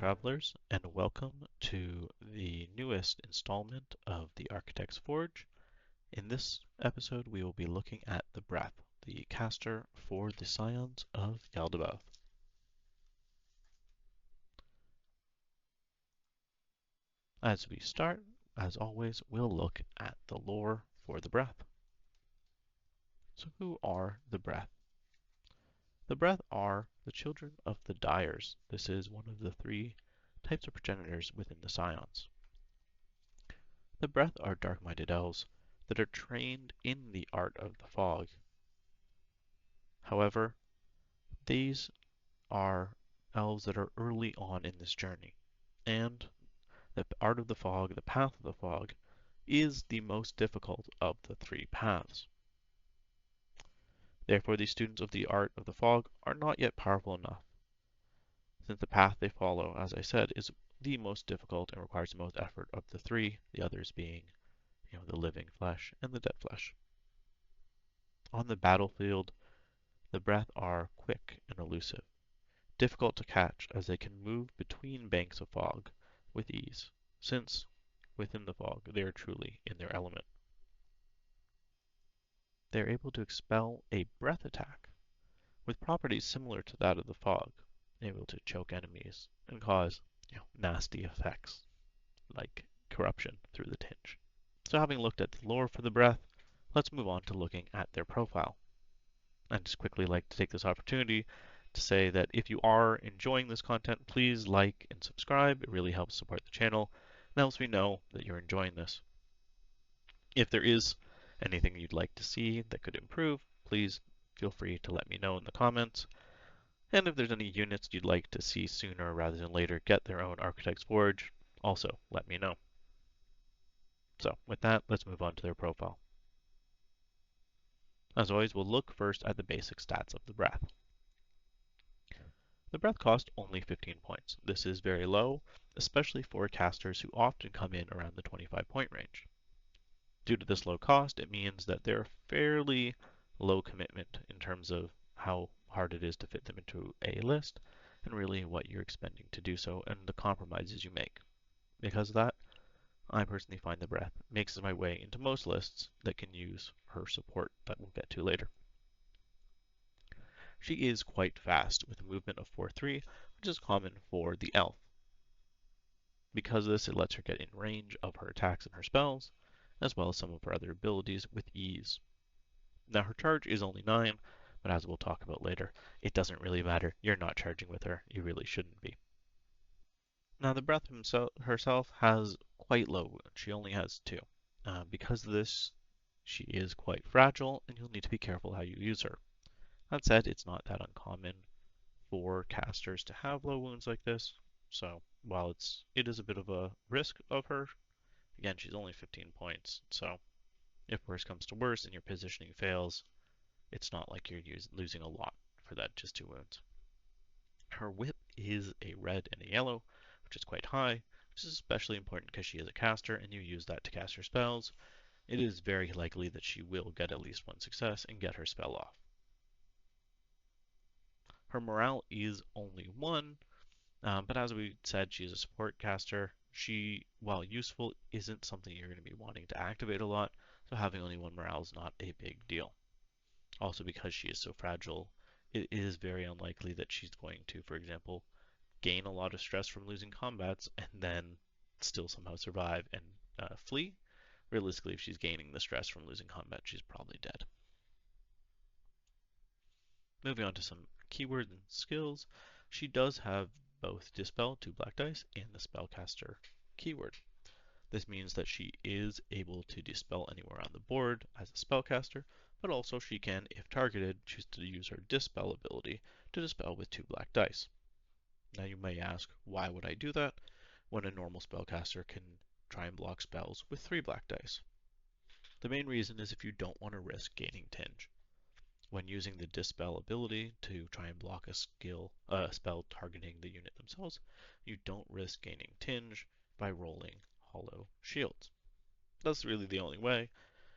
travelers, and welcome to the newest installment of the Architect's Forge. In this episode, we will be looking at the Breath, the caster for the Scions of Yaldabaoth. As we start, as always, we'll look at the lore for the Breath. So who are the Breath? The Breath are the children of the Dyers. This is one of the three types of progenitors within the Scions. The Breath are dark-minded elves that are trained in the art of the fog. However, these are elves that are early on in this journey, and the art of the fog, the path of the fog, is the most difficult of the three paths. Therefore, the students of the art of the fog are not yet powerful enough, since the path they follow, as I said, is the most difficult and requires the most effort of the three, the others being, the living flesh and the dead flesh. On the battlefield, the Breath are quick and elusive, difficult to catch as they can move between banks of fog with ease, since within the fog they are truly in their element. They are able to expel a breath attack with properties similar to that of the fog, able to choke enemies and cause nasty effects like corruption through the tinge. So having looked at the lore for the Breath, let's move on to looking at their profile. I'd just quickly like to take this opportunity to say that if you are enjoying this content, please like and subscribe. It really helps support the channel and helps me know that you're enjoying this. If there is anything you'd like to see that could improve, please feel free to let me know in the comments. And if there's any units you'd like to see sooner rather than later get their own Architect's Forge, also let me know. So with that, let's move on to their profile. As always, we'll look first at the basic stats of the Breath. The Breath cost only 15 points. This is very low, especially for casters who often come in around the 25-point range. Due to this low cost, it means that they're fairly low commitment in terms of how hard it is to fit them into a list, and really what you're expending to do so, and the compromises you make. Because of that, I personally find the Breath makes my way into most lists that can use her support that we'll get to later. She is quite fast with a movement of 4-3, which is common for the elf. Because of this, it lets her get in range of her attacks and her spells, as well as some of her other abilities with ease. Now her charge is only 9, but as we'll talk about later, it doesn't really matter. You're not charging with her. You really shouldn't be. Now the Breath herself has quite low wounds. She only has 2. Because of this, she is quite fragile, and you'll need to be careful how you use her. That said, it's not that uncommon for casters to have low wounds like this, so while it is a bit of a risk of her, again, she's only 15 points, so if worse comes to worse and your positioning fails, it's not like you're losing a lot for that just 2 wounds. Her whip is a red and a yellow, which is quite high, which is especially important because she is a caster and you use that to cast her spells. It is very likely that she will get at least 1 success and get her spell off. Her morale is only 1, but as we said, she is a support caster. She, while useful, isn't something you're going to be wanting to activate a lot, so having only 1 morale is not a big deal. Also, because she is so fragile, it is very unlikely that she's going to, for example, gain a lot of stress from losing combats and then still somehow survive and flee. Realistically, if she's gaining the stress from losing combat, she's probably dead. Moving on to some keywords and skills, she does have both Dispel, 2 black dice, and the Spellcaster keyword. This means that she is able to dispel anywhere on the board as a spellcaster, but also she can, if targeted, choose to use her Dispel ability to dispel with 2 black dice. Now you may ask, why would I do that when a normal spellcaster can try and block spells with 3 black dice? The main reason is if you don't want to risk gaining tinge. When using the Dispel ability to try and block a spell targeting the unit themselves, you don't risk gaining tinge by rolling hollow shields. That's really the only way,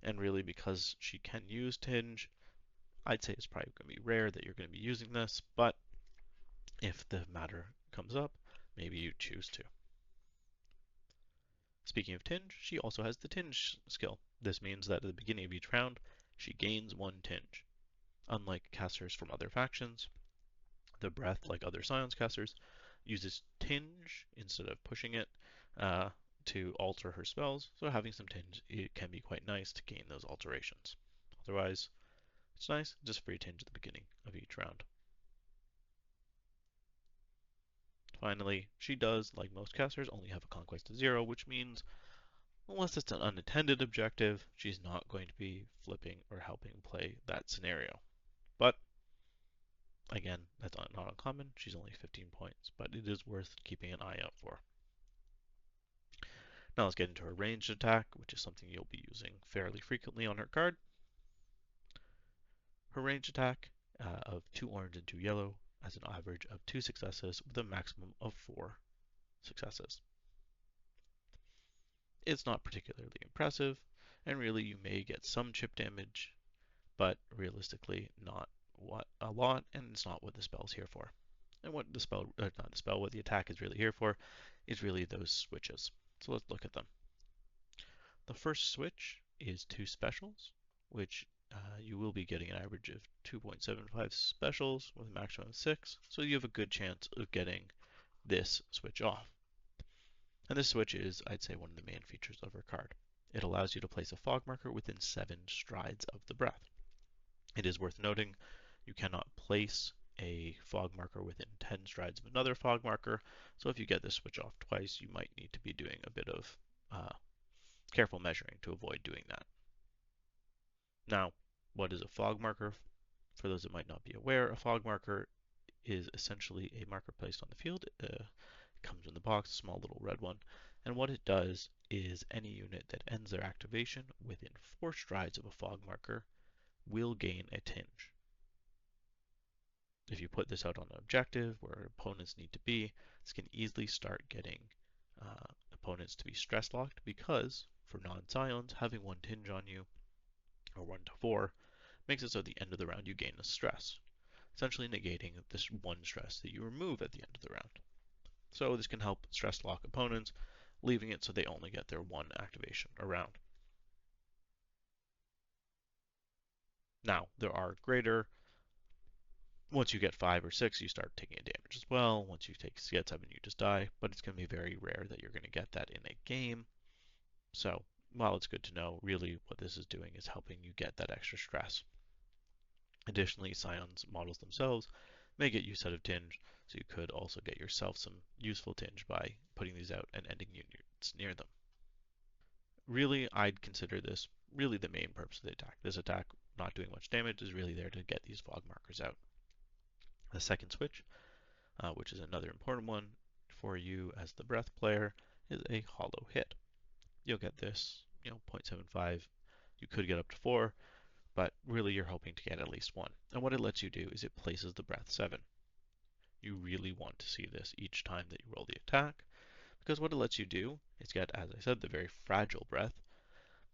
and really because she can use tinge, I'd say it's probably going to be rare that you're going to be using this, but if the matter comes up, maybe you choose to. Speaking of tinge, she also has the tinge skill. This means that at the beginning of each round, she gains 1 tinge. Unlike casters from other factions, the breath, like other Scions casters, uses tinge instead of pushing it to alter her spells, so having some tinge it can be quite nice to gain those alterations. Otherwise, it's nice, just free tinge at the beginning of each round. Finally, she does, like most casters, only have a conquest of 0, which means unless it's an unattended objective, she's not going to be flipping or helping play that scenario. But again, that's not uncommon. She's only 15 points, but it is worth keeping an eye out for. Now let's get into her ranged attack, which is something you'll be using fairly frequently on her card. Her ranged attack of 2 orange and 2 yellow has an average of 2 successes with a maximum of 4 successes. It's not particularly impressive, and really you may get some chip damage, but realistically not a lot, and it's not what the spell is here for. And what the spell, not the spell, what the attack is really here for is really those switches. So let's look at them. The first switch is 2 specials, which you will be getting an average of 2.75 specials with a maximum of 6, so you have a good chance of getting this switch off. And this switch is, I'd say, one of the main features of her card. It allows you to place a fog marker within 7 strides of the breath. It is worth noting you cannot place a fog marker within 10 strides of another fog marker, so if you get this switch off twice, you might need to be doing a bit of careful measuring to avoid doing that. Now, what is a fog marker? For those that might not be aware, a fog marker is essentially a marker placed on the field. It comes in the box, a small little red one. And what it does is any unit that ends their activation within 4 strides of a fog marker will gain a tinge. If you put this out on an objective where opponents need to be, this can easily start getting opponents to be stress locked because for non-Scions, having 1 tinge on you, or 1 to 4, makes it so at the end of the round you gain a stress, essentially negating this 1 stress that you remove at the end of the round. So this can help stress lock opponents, leaving it so they only get their 1 activation a round. Now, there are greater. Once you get 5 or 6, you start taking a damage as well. Once you get 7, you just die, but it's going to be very rare that you're going to get that in a game. So, while it's good to know, really what this is doing is helping you get that extra stress. Additionally, Scions models themselves may get you set of tinge, so you could also get yourself some useful tinge by putting these out and ending units near them. Really, I'd consider this really the main purpose of the attack. This attack, not doing much damage, is really there to get these fog markers out. The second switch, which is another important one for you as the breath player, is a hollow hit. You'll get this, 0.75. You could get up to 4, but really you're hoping to get at least 1. And what it lets you do is it places the breath 7. You really want to see this each time that you roll the attack, because what it lets you do is get, as I said, the very fragile breath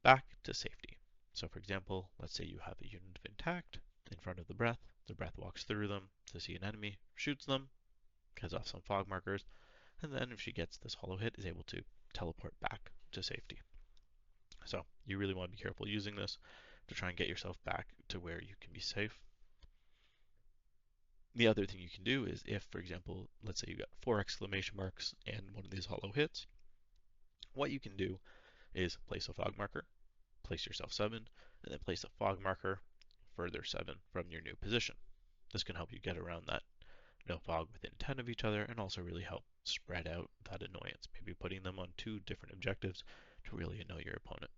back to safety. So for example, let's say you have a unit of intact in front of the breath walks through them to see an enemy, shoots them, cuts off some fog markers, and then if she gets this hollow hit, is able to teleport back to safety. So you really want to be careful using this to try and get yourself back to where you can be safe. The other thing you can do is if, for example, let's say you got 4 exclamation marks and one of these hollow hits, what you can do is place a fog marker, place yourself 7, and then place a fog marker further 7 from your new position. This can help you get around that no fog within 10 of each other and also really help spread out that annoyance, maybe putting them on 2 different objectives to really annoy your opponent.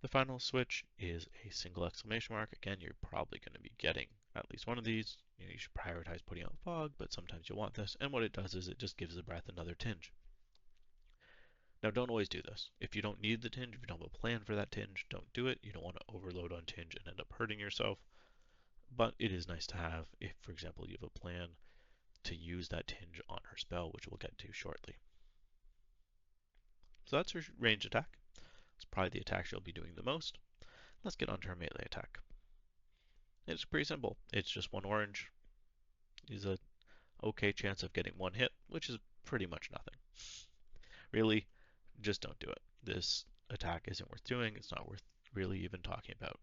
The final switch is a single exclamation mark. Again, you're probably going to be getting at least one of these. You should prioritize putting out fog, but sometimes you'll want this. And what it does is it just gives the breath another tinge. Now, don't always do this. If you don't need the tinge, if you don't have a plan for that tinge, don't do it. You don't want to overload on tinge and end up hurting yourself. But it is nice to have if, for example, you have a plan to use that tinge on her spell, which we'll get to shortly. So that's her range attack. It's probably the attack she'll be doing the most. Let's get on to her melee attack. It's pretty simple. It's just 1 orange. Use a okay chance of getting one hit, which is pretty much nothing. Really, just don't do it. This attack isn't worth doing. It's not worth really even talking about.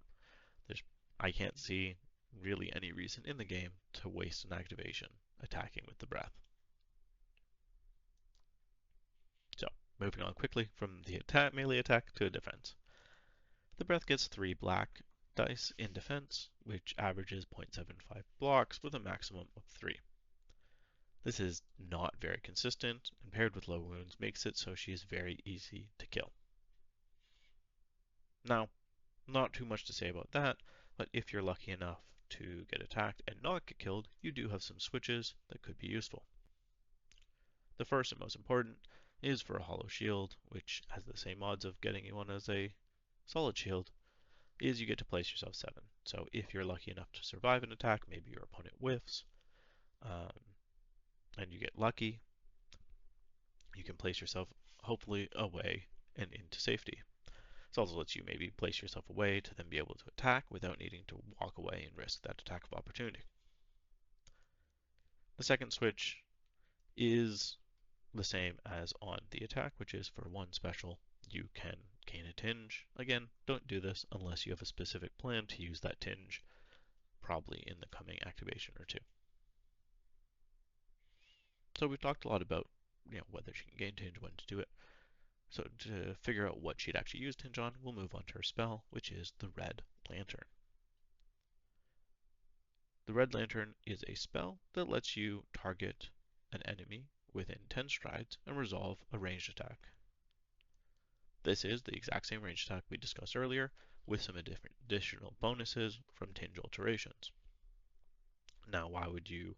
There's, I can't see really any reason in the game to waste an activation attacking with the breath. So, moving on quickly from the melee attack to defense. The breath gets 3 black dice in defense, which averages 0.75 blocks with a maximum of 3. This is not very consistent, and paired with low wounds makes it so she is very easy to kill. Now, not too much to say about that, but if you're lucky enough to get attacked and not get killed, you do have some switches that could be useful. The first and most important is for a hollow shield, which has the same odds of getting one as a solid shield, is you get to place yourself 7. So if you're lucky enough to survive an attack, maybe your opponent whiffs, um, and you get lucky, you can place yourself hopefully away and into safety. This also lets you maybe place yourself away to then be able to attack without needing to walk away and risk that attack of opportunity. The second switch is the same as on the attack, which is for one special, you can gain a tinge. Again, don't do this unless you have a specific plan to use that tinge, probably in the coming activation or two. So we've talked a lot about whether she can gain tinge, when to do it. So to figure out what she'd actually use tinge on, we'll move on to her spell, which is the Red Lantern. The Red Lantern is a spell that lets you target an enemy within 10 strides and resolve a ranged attack. This is the exact same ranged attack we discussed earlier, with some additional bonuses from tinge alterations. Now, why would you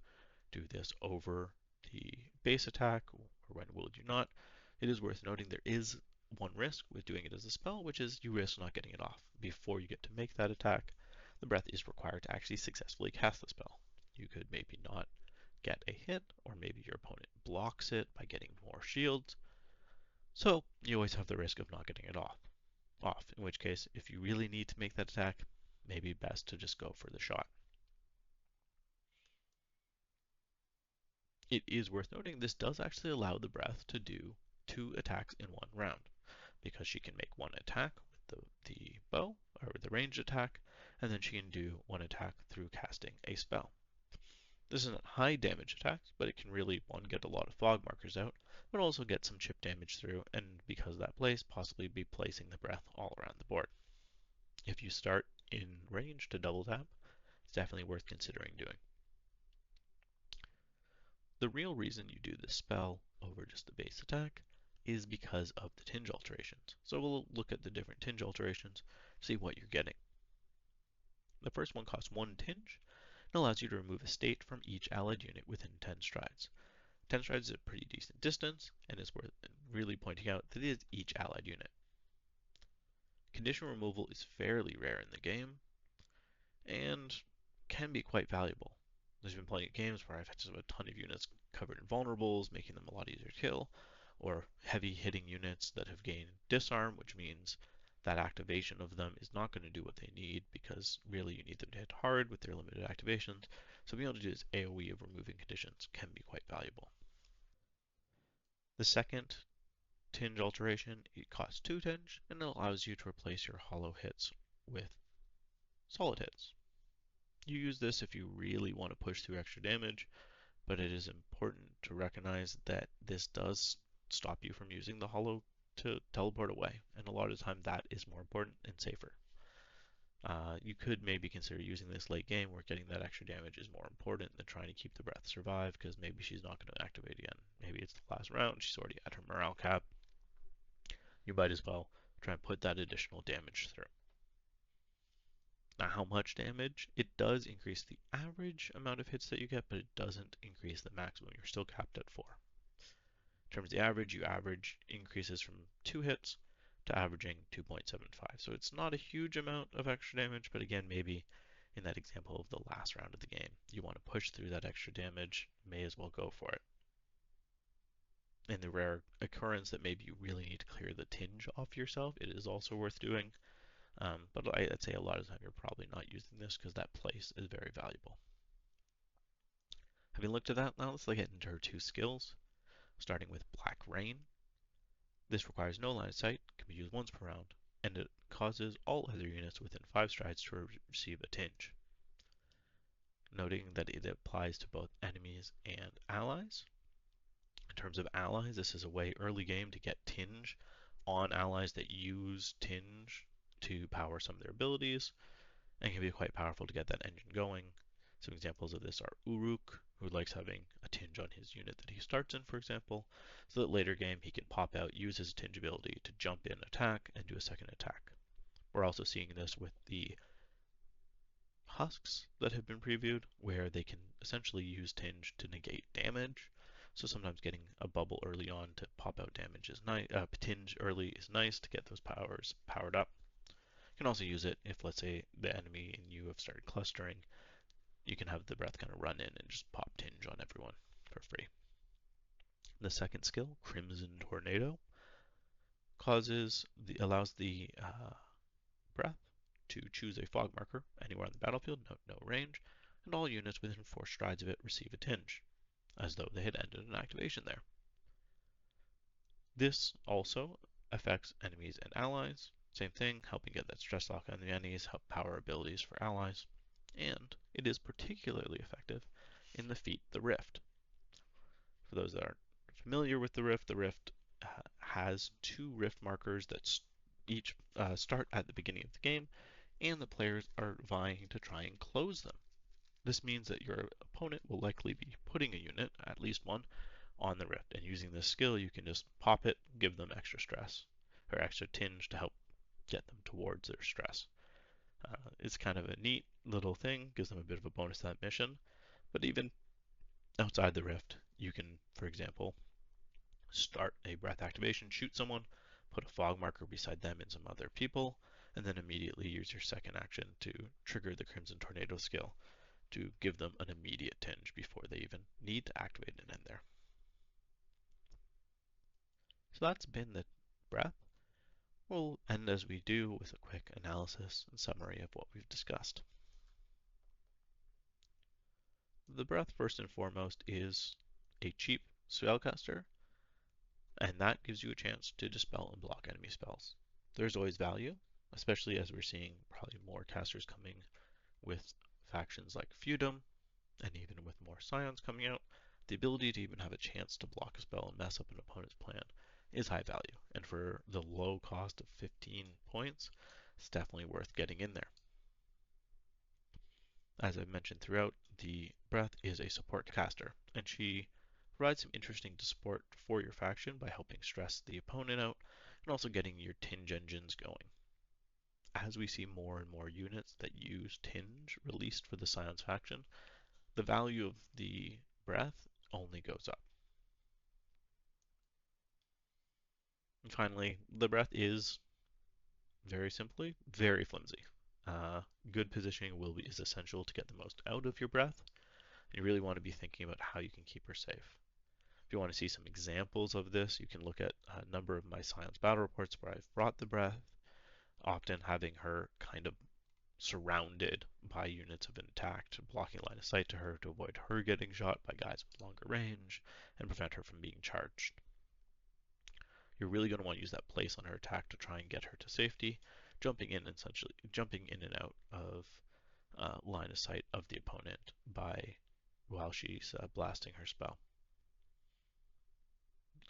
do this over the base attack, or when would you not? It is worth noting there is one risk with doing it as a spell, which is you risk not getting it off before you get to make that attack. The breath is required to actually successfully cast the spell. You could maybe not get a hit, or maybe your opponent blocks it by getting more shields. So you always have the risk of not getting it off. In which case, if you really need to make that attack, maybe best to just go for the shot. It is worth noting this does actually allow the breath to do 2 attacks in one round, because she can make one attack with the bow, or with the ranged attack, and then she can do one attack through casting a spell. This isn't high damage attacks, but it can really, one, get a lot of fog markers out, but also get some chip damage through, and because of that place, possibly be placing the breath all around the board. If you start in range to double tap, it's definitely worth considering doing. The real reason you do this spell over just the base attack is because of the tinge alterations. So we'll look at the different tinge alterations, see what you're getting. The first one costs 1 tinge and allows you to remove a state from each allied unit within 10 strides. 10 strides is a pretty decent distance, and it's worth really pointing out that it is each allied unit. Condition removal is fairly rare in the game, and can be quite valuable. There's been plenty of games where I've had just a ton of units covered in vulnerables, making them a lot easier to kill, or heavy hitting units that have gained disarm, which means that activation of them is not going to do what they need, because really you need them to hit hard with their limited activations. So being able to do this AoE of removing conditions can be quite valuable. The second tinge alteration, it costs 2 tinge, and it allows you to replace your hollow hits with solid hits. You use this if you really want to push through extra damage, but it is important to recognize that this does stop you from using the hollow to teleport away, and a lot of the time that is more important and safer. You could maybe consider using this late game where getting that extra damage is more important than trying to keep the breath survive, because maybe she's not going to activate again. Maybe it's the last round, she's already at her morale cap. You might as well try and put that additional damage through. Now, how much damage? It does increase the average amount of hits that you get, but it doesn't increase the maximum. You're still capped at 4. In terms of the average, you average increases from 2 hits to averaging 2.75. So it's not a huge amount of extra damage, but again, maybe in that example of the last round of the game, you want to push through that extra damage, may as well go for it. In the rare occurrence that maybe you really need to clear the tinge off yourself, it is also worth doing. But I'd say a lot of the time you're probably not using this because that place is very valuable. Having looked at that, now let's look at into her two skills, starting with Black Rain. This requires no line of sight, can be used once per round, and it causes all other units within 5 strides to receive a tinge. Noting that it applies to both enemies and allies. In terms of allies, this is a way early game to get tinge on allies that use tinge to power some of their abilities, and can be quite powerful to get that engine going. Some examples of this are Uruk, who likes having a tinge on his unit that he starts in, for example, so that later game he can pop out, use his tinge ability to jump in, attack, and do a second attack. We're also seeing this with the husks that have been previewed, where they can essentially use tinge to negate damage. So sometimes getting a bubble early on to pop out damage is nice. Tinge early is nice to get those powers powered up. You can also use it if, let's say, the enemy and you have started clustering. You can have the breath kind of run in and just pop tinge on everyone for free. The second skill, Crimson Tornado, allows the breath to choose a fog marker anywhere on the battlefield, no range, and all units within 4 strides of it receive a tinge, as though they had ended an activation there. This also affects enemies and allies. Same thing, helping get that stress lock on the enemies, help power abilities for allies, and it is particularly effective in the feat The Rift. For those that aren't familiar with the Rift has 2 Rift markers that each start at the beginning of the game, and the players are vying to try and close them. This means that your opponent will likely be putting a unit, at least one, on the Rift, and using this skill you can just pop it, give them extra stress, or extra tinge to help get them towards their stress. It's kind of a neat little thing, gives them a bit of a bonus to that mission, but even outside the Rift, you can, for example, start a breath activation, shoot someone, put a fog marker beside them and some other people, and then immediately use your second action to trigger the Crimson Tornado skill to give them an immediate tinge before they even need to activate an end there. So that's been the breath. We'll end as we do with a quick analysis and summary of what we've discussed. The breath, first and foremost, is a cheap spellcaster, and that gives you a chance to dispel and block enemy spells. There's always value, especially as we're seeing probably more casters coming with factions like Feudum, and even with more Scions coming out. The ability to even have a chance to block a spell and mess up an opponent's plan is high value, and for the low cost of 15 points, it's definitely worth getting in there. As I've mentioned throughout, the Breath is a support caster, and she provides some interesting support for your faction by helping stress the opponent out and also getting your tinge engines going. As we see more and more units that use tinge released for the Scions faction, the value of the Breath only goes up. And finally, the Breath is, very simply, very flimsy. Good positioning is essential to get the most out of your Breath. You really want to be thinking about how you can keep her safe. If you want to see some examples of this, you can look at a number of my Scions battle reports where I've brought the Breath, often having her kind of surrounded by units of intact, blocking line of sight to her to avoid her getting shot by guys with longer range and prevent her from being charged. You're really going to want to use that place on her attack to try and get her to safety, jumping in and out of line of sight of the opponent while she's blasting her spell.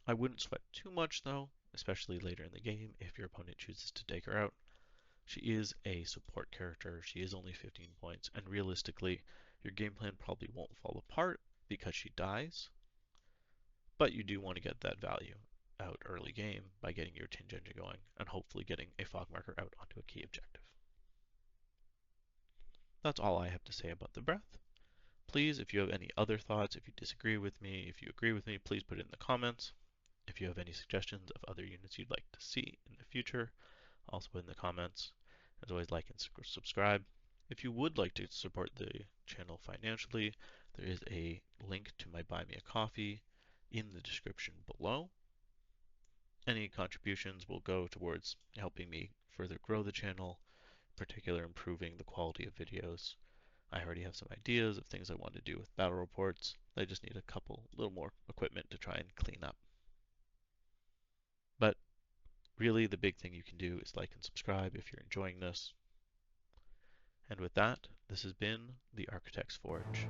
I wouldn't sweat too much though, especially later in the game if your opponent chooses to take her out. She is a support character, she is only 15 points, and realistically, your game plan probably won't fall apart because she dies, but you do want to get that value out early game by getting your tinge engine going and hopefully getting a fog marker out onto a key objective. That's all I have to say about the breath. Please, if you have any other thoughts, if you disagree with me, if you agree with me, please put it in the comments. If you have any suggestions of other units you'd like to see in the future, also put in the comments. As always, like and subscribe. If you would like to support the channel financially, there is a link to my Buy Me a Coffee in the description below. Any contributions will go towards helping me further grow the channel, in particular improving the quality of videos, I already have some ideas of things I want to do with battle reports. I just need a little more equipment to try and clean up. But really, the big thing you can do is like and subscribe if you're enjoying this. And with that, this has been the Architect's Forge.